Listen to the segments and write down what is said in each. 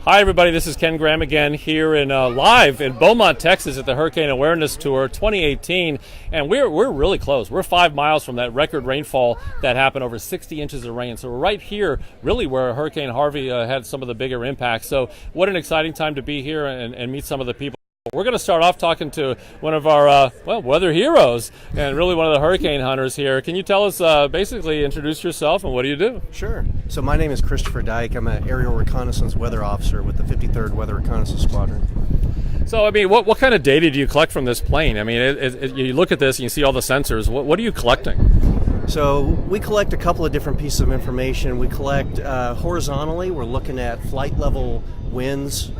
Hi, everybody. This is Ken Graham again here in live in Beaumont, Texas at the Hurricane Awareness Tour 2018. And we're really close. We're 5 miles from that record rainfall that happened, over 60 inches of rain. So we're right here, really where Hurricane Harvey had some of the bigger impacts. So what an exciting time to be here and meet some of the people. We're going to start off talking to one of our, weather heroes and really one of the hurricane hunters here. Can you tell us, basically introduce yourself and what do you do? Sure. So my name is Christopher Dyke. I'm an aerial reconnaissance weather officer with the 53rd Weather Reconnaissance Squadron. So, I mean, what kind of data do you collect from this plane? I mean, you look at this and you see all the sensors. What are you collecting? So we collect a couple of different pieces of information. We collect horizontally. We're looking at flight level winds,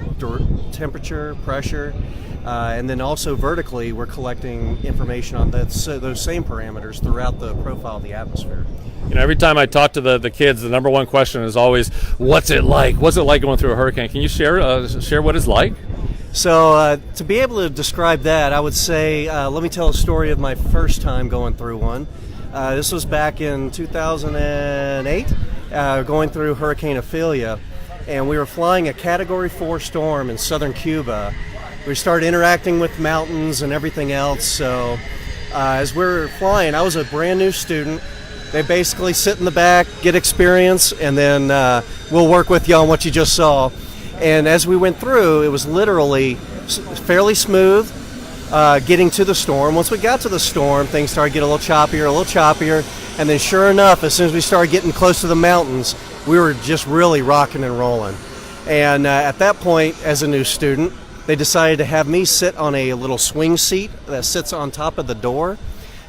temperature, pressure, and then also vertically we're collecting information on those same parameters throughout the profile of the atmosphere. You know, every time I talk to the kids, the number one question is always, what's it like? What's it like going through a hurricane? Can you share what it's like? So to be able to describe that, I would say, let me tell a story of my first time going through one. This was back in 2008, going through Hurricane Ophelia, and we were flying a Category 4 storm in southern Cuba. We started interacting with mountains and everything else, so as we were flying, I was a brand new student. They basically sit in the back, get experience, and then we'll work with you on what you just saw. And as we went through, it was literally fairly smooth getting to the storm. Once we got to the storm, things started getting a little choppier, and then sure enough, as soon as we started getting close to the mountains, we were just really rocking and rolling. And at that point, as a new student, they decided to have me sit on a little swing seat that sits on top of the door.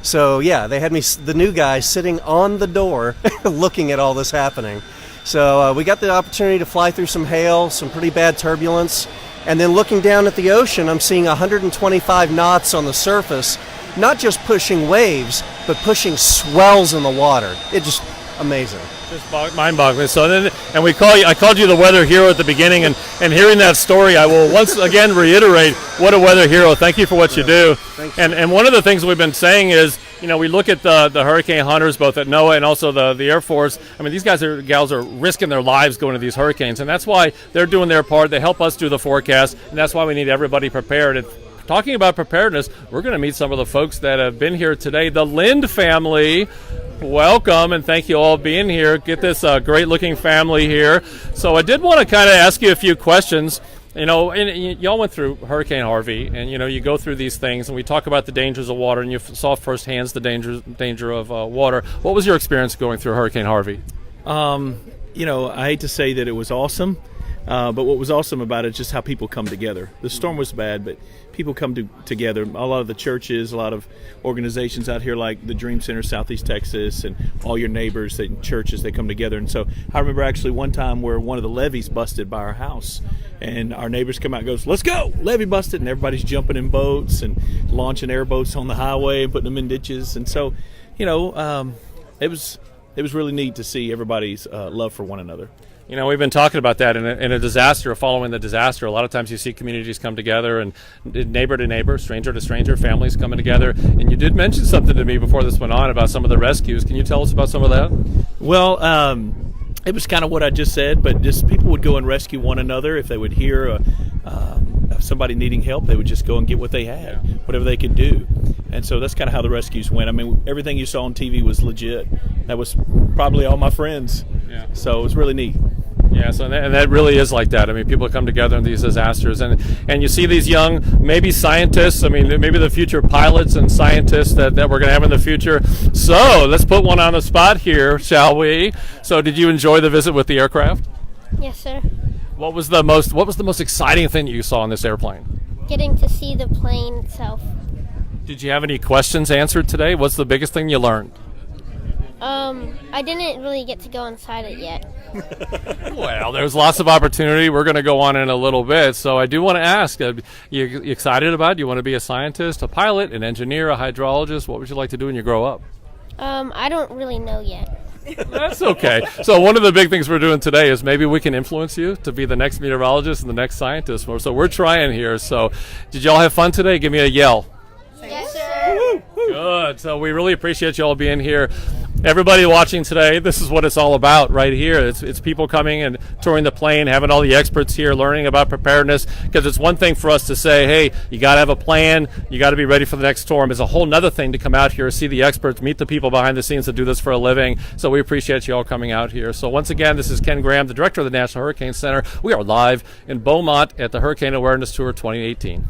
So yeah, they had me, the new guy, sitting on the door looking at all this happening. So we got the opportunity to fly through some hail, some pretty bad turbulence, and then looking down at the ocean, I'm seeing 125 knots on the surface, not just pushing waves, but pushing swells in the water. It just amazing. Just mind-boggling. So then, I called you the weather hero at the beginning, and hearing that story, I will once again reiterate what a weather hero. Thank you for what you do. And one of the things we've been saying is, you know, we look at the hurricane hunters both at NOAA and also the Air Force. I mean, these gals are risking their lives going to these hurricanes, and that's why they're doing their part. They help us do the forecast, and that's why we need everybody prepared. And talking about preparedness, we're going to meet some of the folks that have been here today. The Lind family, welcome, and thank you all for being here. Get this great-looking family here. So I did want to kind of ask you a few questions. You know, and y'all went through Hurricane Harvey, and you know, you go through these things, and we talk about the dangers of water, and you saw firsthand the danger of water. What was your experience going through Hurricane Harvey? You know, I hate to say that it was awesome, but what was awesome about it is just how people come together. The storm was bad, but people come together. A lot of the churches, a lot of organizations out here like the Dream Center Southeast Texas, and all your neighbors and churches, they come together. And so I remember actually one time where one of the levees busted by our house, and our neighbors come out and goes, "Let's go, levee busted," and everybody's jumping in boats and launching airboats on the highway and putting them in ditches. And so, you know, it was really neat to see everybody's love for one another. You know, we've been talking about that in a disaster, following the disaster. A lot of times you see communities come together, and neighbor to neighbor, stranger to stranger, families coming together. And you did mention something to me before this went on about some of the rescues. Can you tell us about some of that? Well, it was kind of what I just said, but just people would go and rescue one another. If they would hear somebody needing help, they would just go and get what they had, whatever they could do. And so that's kind of how the rescues went. I mean, everything you saw on TV was legit. That was probably all my friends. Yeah. So it was really neat. Yeah, so and that really is like that. I mean, people come together in these disasters, and you see these young, maybe scientists, I mean, maybe the future pilots and scientists that we're going to have in the future. So let's put one on the spot here, shall we? So did you enjoy the visit with the aircraft? Yes, sir. What was the most exciting thing that you saw on this airplane? Getting to see the plane itself. Did you have any questions answered today? What's the biggest thing you learned? I didn't really get to go inside it yet. Well, there's lots of opportunity. We're going to go on in a little bit. So I do want to ask, you excited about it? Do you want to be a scientist, a pilot, an engineer, a hydrologist? What would you like to do when you grow up? I don't really know yet. That's okay. So one of the big things we're doing today is maybe we can influence you to be the next meteorologist and the next scientist. So we're trying here. So did y'all have fun today? Give me a yell. Yes, sir. Good. So we really appreciate you all being here. everybody watching today, this is what it's all about right here. It's people coming and touring the plane, having all the experts here, learning about preparedness, because it's one thing for us to say, hey, you got to have a plan, you got to be ready for the next storm. It's a whole nother thing to come out here, see the experts, meet the people behind the scenes that do this for a living. So we appreciate you all coming out here. So once again, this is Ken Graham, the director of the National Hurricane Center. We are live in Beaumont at the Hurricane Awareness Tour 2018.